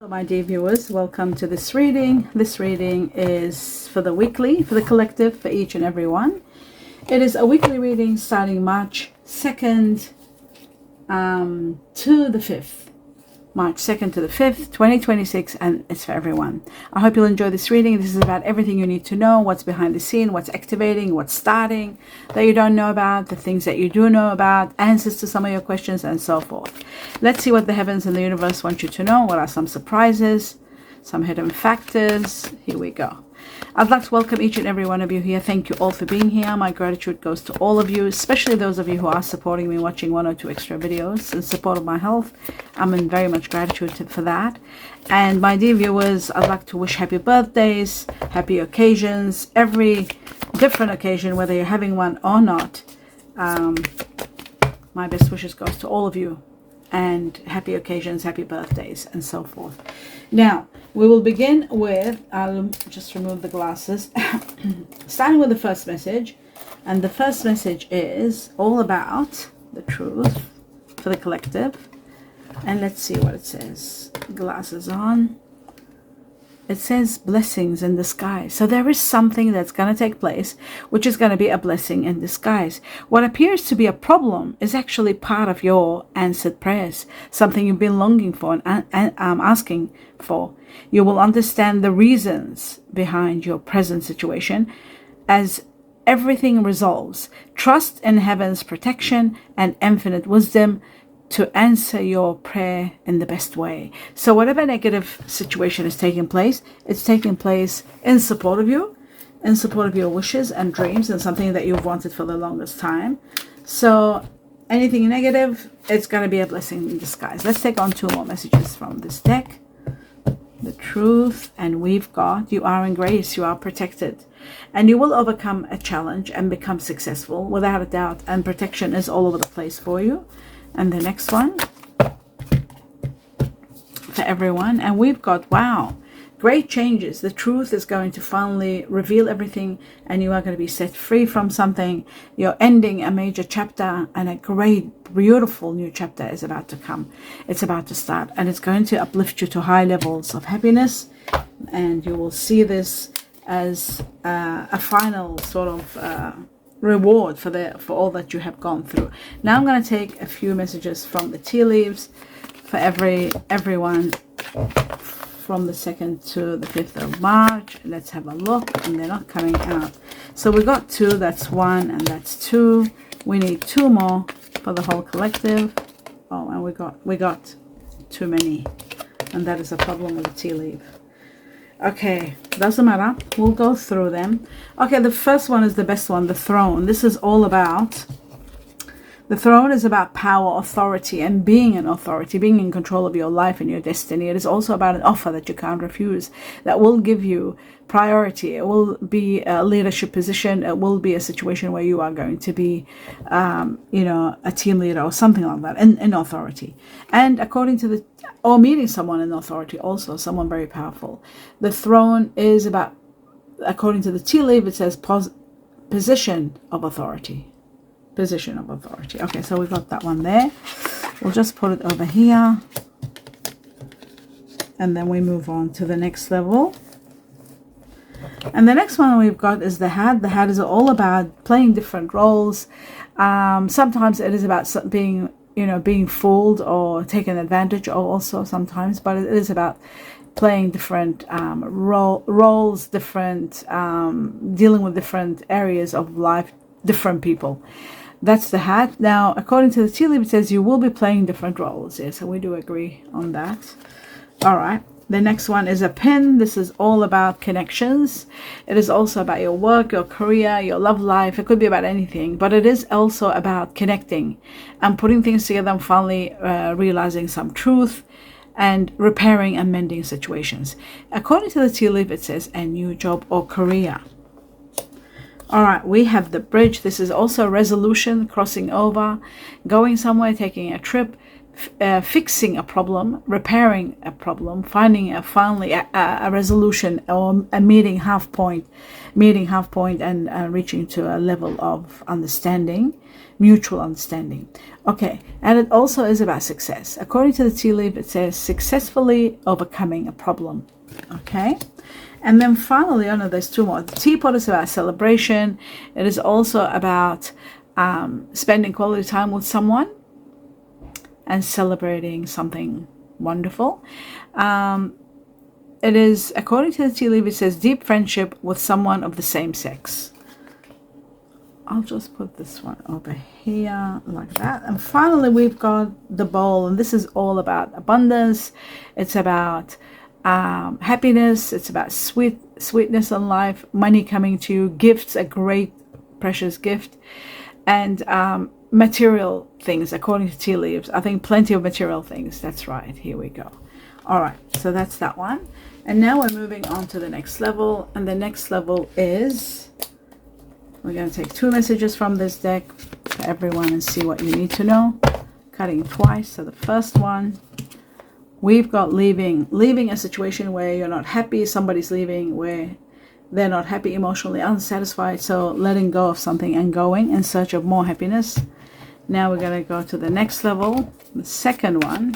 Hello, my dear viewers, welcome to this reading. This reading is for the weekly, for the collective, for each and every one. It is a weekly reading starting March 2nd to the 5th. March 2nd to the 5th, 2026, and it's for everyone. I hope you'll enjoy this reading. This is about everything you need to know, what's behind the scene, what's activating, what's starting that you don't know about, the things that you do know about, answers to some of your questions, and so forth. Let's see what the heavens and the universe want you to know. What are some surprises, some hidden factors? Here we go. I'd like to welcome each and every one of you here. Thank you all for being here. My gratitude goes to all of you, especially those of you who are supporting me, watching one or two extra videos in support of my health. I'm in very much gratitude for that. And my dear viewers, I'd like to wish happy birthdays, happy occasions, every different occasion, whether you're having one or not. My best wishes goes to all of you, and happy occasions, happy birthdays, and so forth. Now, we will begin with, I'll just remove the glasses, starting with the first message. And the first message is all about the truth for the collective. And let's see what it says. Glasses on. It says blessings in disguise. So there is something that's going to take place, which is going to be a blessing in disguise. What appears to be a problem is actually part of your answered prayers, something you've been longing for and asking for. You will understand the reasons behind your present situation as everything resolves. Trust in heaven's protection and infinite wisdom to answer your prayer in the best way. So whatever negative situation is taking place, it's taking place in support of you, in support of your wishes and dreams, and something that you've wanted for the longest time. So anything negative, it's going to be a blessing in disguise. Let's take on two more messages from this deck. The truth, and we've got, you are in grace, you are protected, and you will overcome a challenge and become successful without a doubt, and protection is all over the place for you. And the next one for everyone, and we've got, wow, great changes. The truth is going to finally reveal everything, and you are going to be set free from something. You're ending a major chapter, and a great, beautiful new chapter is about to come. It's about to start, and it's going to uplift you to high levels of happiness, and you will see this as a final sort of reward for all that you have gone through. Now I'm going to take a few messages from the tea leaves for everyone from the 2nd to the 5th of March. Let's have a look, and they're not coming out. So we got two, that's one, and that's two. We need two more for the whole collective. Oh, and we got too many, and that is a problem with the tea leaf. Okay, doesn't matter. We'll go through them. Okay, the first one is the best one, the throne. This is all about, the throne is about power, authority, and being an authority, being in control of your life and your destiny. It is also about an offer that you can't refuse, that will give you priority. It will be a leadership position. It will be a situation where you are going to be, a team leader or something like that, in authority. And according to or meeting someone in authority, also someone very powerful. The throne is about, according to the tea leaf, it says position of authority. Position of authority. Okay, so we've got that one there. We'll just put it over here, and then we move on to the next level. And the next one we've got is the hat. The hat is all about playing different roles. Sometimes it is about being fooled or taken advantage of also sometimes, but it is about playing different roles, different dealing with different areas of life, different people. That's the hat. Now, according to the tea leaf, it says you will be playing different roles. Yeah, so we do agree on that. All right. The next one is a pin. This is all about connections. It is also about your work, your career, your love life. It could be about anything, but it is also about connecting and putting things together and finally realizing some truth and repairing and mending situations. According to the tea leaf, it says a new job or career. All right, we have the bridge. This is also resolution, crossing over, going somewhere, taking a trip, fixing a problem, repairing a problem, finding finally a resolution, or a meeting half point, and reaching to a level of understanding, mutual understanding. Okay, and it also is about success. According to the tea leaf, it says successfully overcoming a problem. Okay, and then finally, there's two more. The teapot is about celebration. It is also about spending quality time with someone and celebrating something wonderful. It is, according to the tea leaf, it says deep friendship with someone of the same sex. I'll just put this one over here like that. And finally, we've got the bowl, and this is all about abundance. It's about happiness. It's about sweetness in life, money coming to you, gifts, a great precious gift, and material things. According to tea leaves, I think plenty of material things. That's right. Here we go. All right, so that's that one. And now we're moving on to the next level, and the next level is, we're going to take 2 messages from this deck for everyone and see what you need to know. Cutting twice. So the first one, we've got leaving a situation where you're not happy. Somebody's leaving where they're not happy, emotionally unsatisfied. So letting go of something and going in search of more happiness. Now we're going to go to the next level, the second one.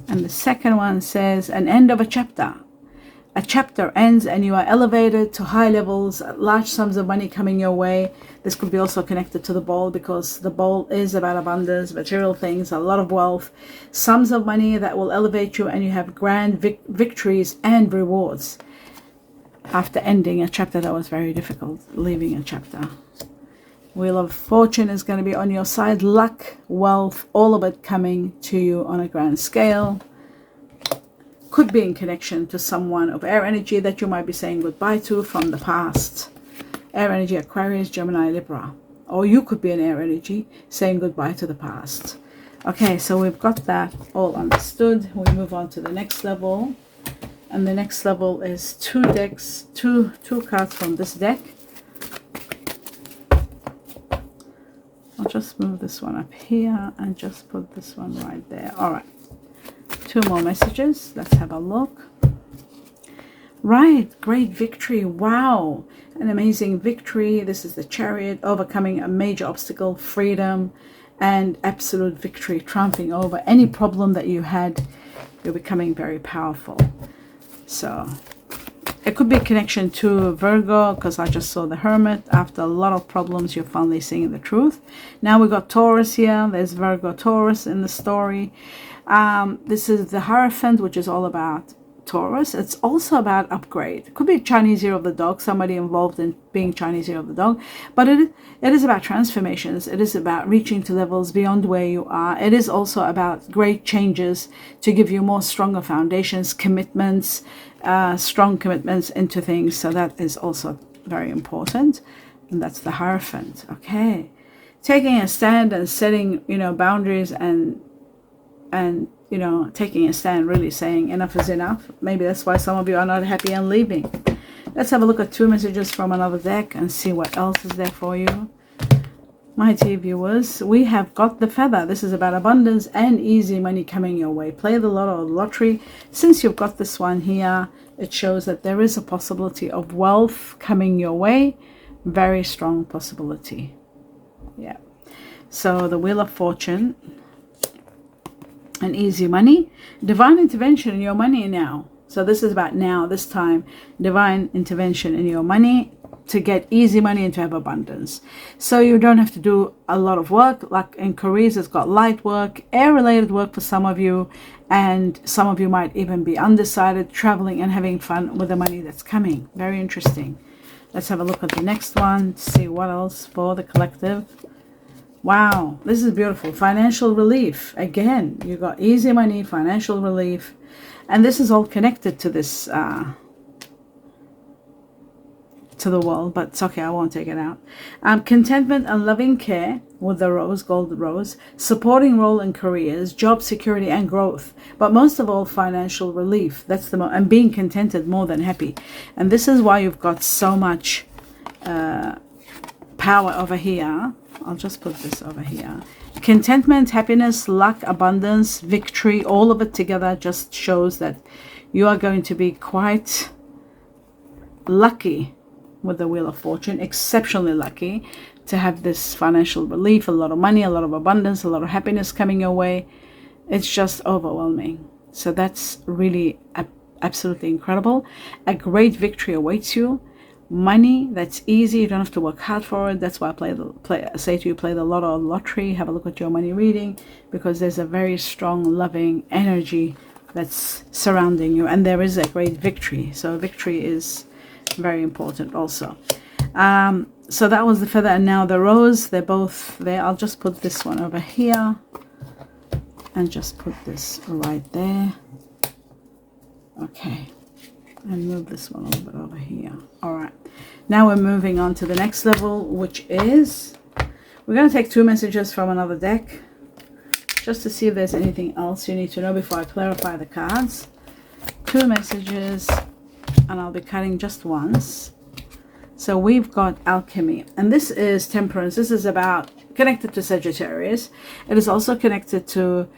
And the second one says an end of a chapter. A chapter ends and you are elevated to high levels, large sums of money coming your way. This could be also connected to the bowl, because the bowl is about abundance, material things, a lot of wealth, sums of money that will elevate you, and you have grand victories and rewards after ending a chapter that was very difficult, leaving a chapter. Wheel of Fortune is going to be on your side. Luck, wealth, all of it coming to you on a grand scale. Could be in connection to someone of air energy that you might be saying goodbye to from the past. Air energy, Aquarius, Gemini, Libra. Or you could be an air energy saying goodbye to the past. Okay, so we've got that all understood. We move on to the next level. And the next level is 2 decks, two cards from this deck. I'll just move this one up here and just put this one right there. All right. 2 more messages. Let's have a look. Right. Great victory. Wow. An amazing victory. This is the Chariot, overcoming a major obstacle, freedom, and absolute victory, triumphing over any problem that you had. You're becoming very powerful. So it could be a connection to Virgo, because I just saw the Hermit. After a lot of problems, you're finally seeing the truth. Now we got Taurus here. There's Virgo, Taurus in the story. This is the Hierophant, which is all about Taurus. It's also about upgrade. It could be Chinese Year of the Dog, somebody involved in being Chinese Year of the Dog. But it is about transformations. It is about reaching to levels beyond where you are. It is also about great changes to give you more stronger foundations, commitments, strong commitments into things. So that is also very important. And that's the Hierophant. Okay. Taking a stand and setting, boundaries and taking a stand, really saying enough is enough. Maybe that's why some of you are not happy and leaving. Let's have a look at 2 messages from another deck and see what else is there for you. My tea viewers, we have got the Feather. This is about abundance and easy money coming your way. Play the lotto or lottery. Since you've got this one here, it shows that there is a possibility of wealth coming your way. Very strong possibility. Yeah. So the Wheel of Fortune and easy money, divine intervention in your money now. So this is about now, this time, divine intervention in your money to get easy money and to have abundance. So you don't have to do a lot of work. Like in careers, it's got light work, air-related work for some of you, and some of you might even be undecided, traveling and having fun with the money that's coming. Very interesting. Let's have a look at the next one, see what else for the collective. Wow, this is beautiful. Financial relief. Again, you got easy money, financial relief. And this is all connected to this, to the wall, but it's okay, I won't take it out. Contentment and loving care with the rose, gold rose. Supporting role in careers, job security and growth. But most of all, financial relief. That's the and being contented, more than happy. And this is why you've got so much power over here I'll just put this over here. Contentment, happiness, luck, abundance, victory, all of it together just shows that you are going to be quite lucky with the Wheel of Fortune, exceptionally lucky to have this financial relief, a lot of money, a lot of abundance, a lot of happiness coming your way. It's just overwhelming. So that's really absolutely incredible. A great victory awaits you. Money that's easy, you don't have to work hard for it. That's why I say to you, play the lotto or lottery. Have a look at your money reading, because there's a very strong, loving energy that's surrounding you, and there is a great victory. So victory is very important also. So that was the feather, and now the rose. They're both there. I'll just put this one over here and just put this right there. Okay, and move this one a little bit over here. All right, now we're moving on to the next level, which is, we're going to take 2 messages from another deck just to see if there's anything else you need to know before I clarify the cards. 2 messages, and I'll be cutting just once. So we've got alchemy, and this is temperance. This is about, connected to Sagittarius. It is also connected to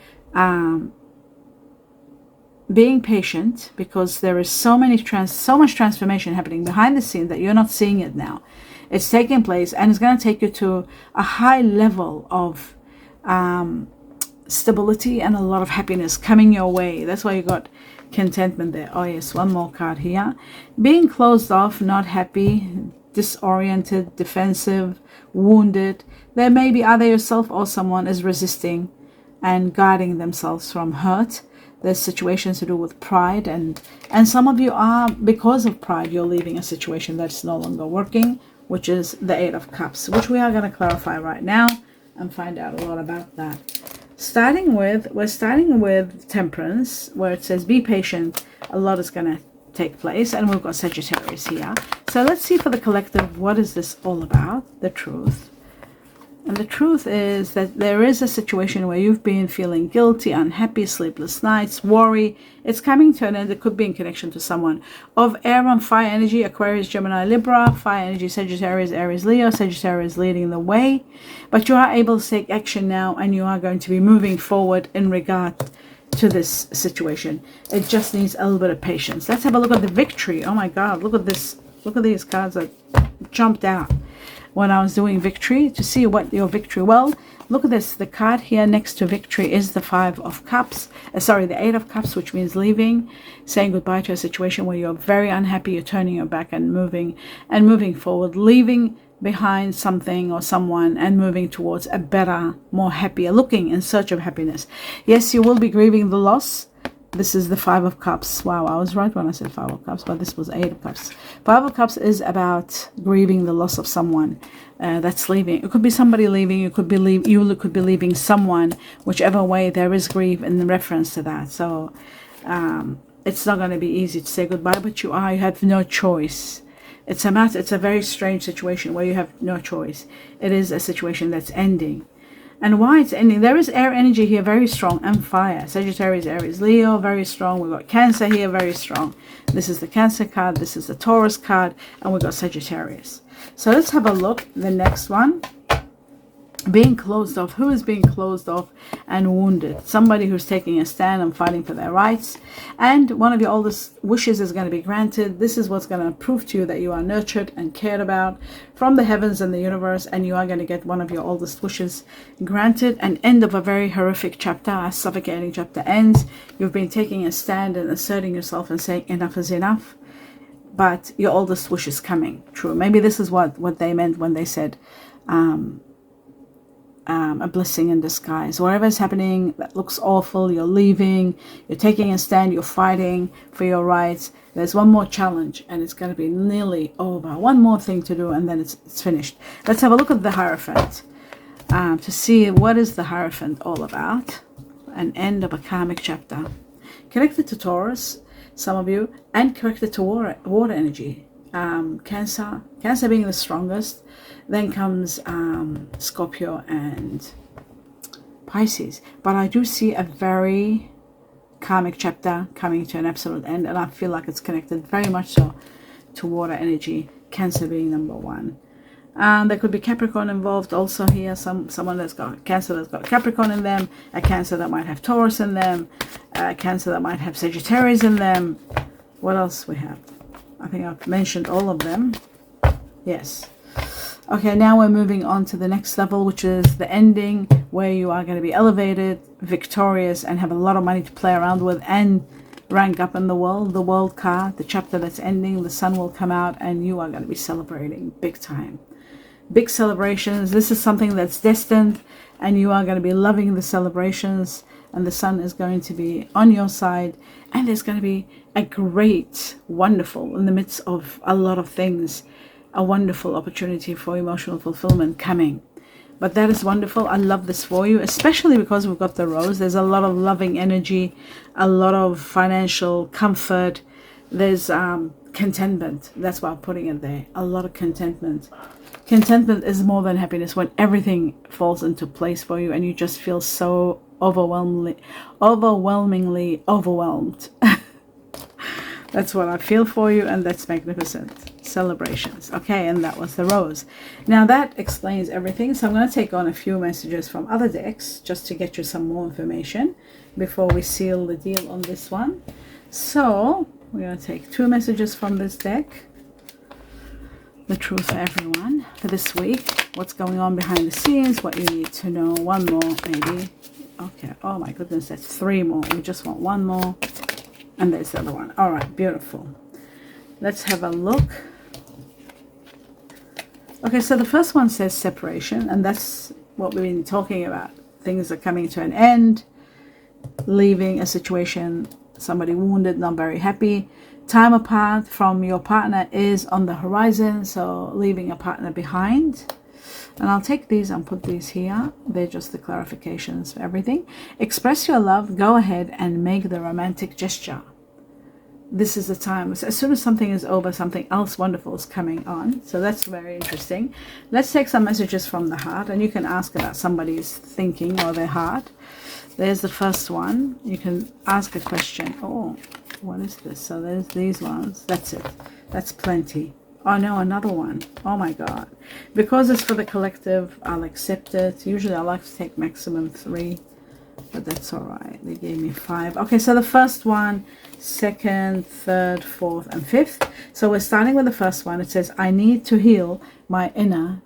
being patient, because there is so much transformation happening behind the scene that you're not seeing it now. It's taking place, and it's going to take you to a high level of stability and a lot of happiness coming your way. That's why you got contentment there. Oh yes, one more card here. Being closed off, not happy, disoriented, defensive, wounded. There may be either yourself or someone is resisting and guarding themselves from hurt. There's situations to do with pride, and some of you are, because of pride, you're leaving a situation that's no longer working, which is the 8 of Cups, which we are going to clarify right now and find out a lot about that. We're starting with temperance, where it says be patient. A lot is going to take place, and we've got Sagittarius here. So let's see for the collective, what is this all about? The truth. And the truth is that there is a situation where you've been feeling guilty, unhappy, sleepless nights, worry. It's coming to an end. It could be in connection to someone of air and fire energy, Aquarius, Gemini, Libra, fire energy, Sagittarius, Aries, Leo. Sagittarius leading the way. But you are able to take action now, and you are going to be moving forward in regard to this situation. It just needs a little bit of patience. Let's have a look at the victory. Oh my God, look at this. Look at these cards that jumped out when I was doing victory, to see what your victory. Well, look at this. The card here next to victory is the 5 of Cups. The 8 of Cups, which means leaving, saying goodbye to a situation where you're very unhappy. You're turning your back and moving forward, leaving behind something or someone and moving towards a better, more happier, looking in search of happiness. Yes, you will be grieving the loss. This is the 5 of Cups. Wow, I was right when I said 5 of Cups, but this was 8 of Cups. 5 of Cups is about grieving the loss of someone that's leaving. It could be somebody leaving. You could be leaving someone. Whichever way, there is grief in reference to that. So it's not going to be easy to say goodbye, but you have no choice. It's a very strange situation where you have no choice. It is a situation that's ending. And why it's ending, there is air energy here, very strong, and fire. Sagittarius, Aries, Leo, very strong. We've got Cancer here, very strong. This is the Cancer card. This is the Taurus card. And we've got Sagittarius. So let's have a look. The next one. Being closed off. Who is being closed off and wounded? Somebody who's taking a stand and fighting for their rights. And one of your oldest wishes is going to be granted. This is what's going to prove to you that you are nurtured and cared about from the heavens and the universe. And you are going to get one of your oldest wishes granted. An end of a very horrific chapter, a suffocating chapter ends. You've been taking a stand and asserting yourself and saying enough is enough. But your oldest wish is coming true. Maybe this is what they meant when they said a blessing in disguise. Whatever is happening that looks awful, you're leaving, you're taking a stand, you're fighting for your rights. There's one more challenge, and it's going to be nearly over. One more thing to do, and then it's finished. Let's have a look at the Hierophant to see what is the Hierophant all about. An end of a karmic chapter. Connected to Taurus, some of you, and connected to water energy. Cancer being the strongest. Then comes Scorpio and Pisces. But I do see a very karmic chapter coming to an absolute end, and I feel like it's connected very much so to water energy, Cancer being number 1. And there could be Capricorn involved also here. Someone that's got Cancer that's got Capricorn in them, a Cancer that might have Taurus in them, a Cancer that might have Sagittarius in them. What else we have? I think I've mentioned all of them. Yes. Okay, now we're moving on to the next level, which is the ending, where you are going to be elevated, victorious, and have a lot of money to play around with and rank up in the world. The world card, the chapter that's ending, the sun will come out and you are going to be celebrating big time. Big celebrations. This is something that's destined and you are going to be loving the celebrations, and the sun is going to be on your side, and there's going to be a great, wonderful, in the midst of a lot of things, a wonderful opportunity for emotional fulfillment coming. But that is wonderful. I love this for you, especially because we've got the rose. There's a lot of loving energy, a lot of financial comfort. There's contentment. That's why I'm putting it there. A lot of contentment. Contentment is more than happiness, when everything falls into place for you and you just feel so overwhelmingly overwhelmed. That's what I feel for you, and that's magnificent. Celebrations. Okay, and that was the rose. Now that explains everything. So I'm going to take on a few messages from other decks just to get you some more information before we seal the deal on this one. So we're going to take 2 messages from this deck. The truth for everyone for this week. What's going on behind the scenes, what you need to know. 1 more maybe. Okay, oh my goodness, that's 3 more. We just want 1 more. And there's the other one. All right, beautiful. Let's have a look. Okay, so the first one says separation, and that's what we've been talking about. Things are coming to an end, leaving a situation, somebody wounded, not very happy. Time apart from your partner is on the horizon, so leaving a partner behind. And I'll take these and put these here. They're just the clarifications for everything. Express your love. Go ahead and make the romantic gesture. This is the time. As soon as something is over, something else wonderful is coming on. So that's very interesting. Let's take some messages from the heart, and you can ask about somebody's thinking or their heart. There's the first one. You can ask a question. Oh, what is this? So there's these ones. That's it. That's plenty. Oh no, another one. Oh my God. Because it's for the collective, I'll accept it. Usually I like to take maximum 3, but that's all right. They gave me 5. Okay, so the first one, 2nd, 3rd, 4th, and 5th. So we're starting with the first one. It says, I need to heal my inner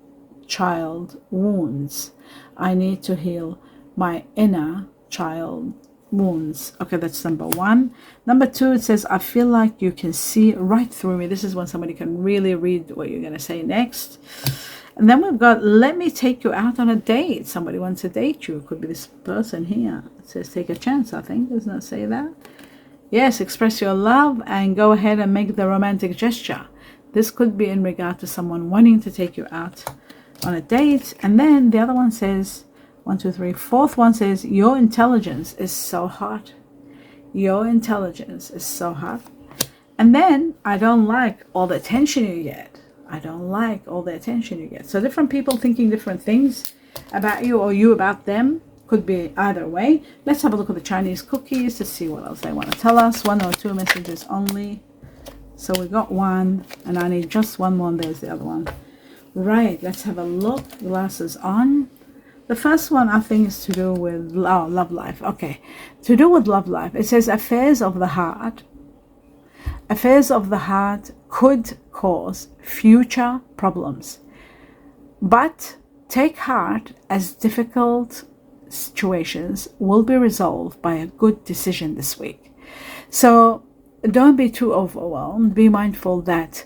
child wounds. I need to heal my inner child wounds. Okay, that's number 1. Number 2, it says, I feel like you can see right through me. This is when somebody can really read what you're going to say next. And then we've got, let me take you out on a date. Somebody wants to date you. It could be this person here. It says, take a chance, I think. Doesn't it say that? Yes, express your love and go ahead and make the romantic gesture. This could be in regard to someone wanting to take you out on a date. And then the other one says, 1, 2, 3. 4th one says, your intelligence is so hot. Your intelligence is so hot. And then, I don't like all the attention you get. I don't like all the attention you get. So different people thinking different things about you, or you about them. Could be either way. Let's have a look at the Chinese cookies to see what else they want to tell us. 1 or 2 messages only. So we got 1, and I need just 1 more, and there's the other one. Right, let's have a look. Glasses on. The first one, I think, is to do with love life. Okay, to do with love life. It says affairs of the heart. Affairs of the heart could cause future problems. But take heart, as difficult situations will be resolved by a good decision this week. So don't be too overwhelmed. Be mindful that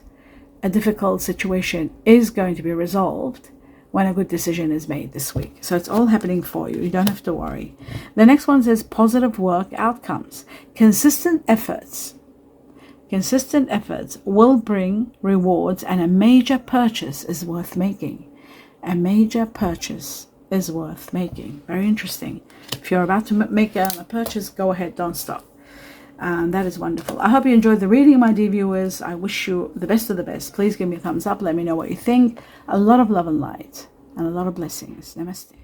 a difficult situation is going to be resolved when a good decision is made this week. So it's all happening for you. You don't have to worry. The next one says positive work outcomes. Consistent efforts will bring rewards, and a major purchase is worth making. A major purchase is worth making. Very interesting. If you're about to make a purchase, go ahead, don't stop. And that is wonderful. I hope you enjoyed the reading, my dear viewers. I wish you the best of the best. Please give me a thumbs up. Let me know what you think. A lot of love and light and a lot of blessings. Namaste.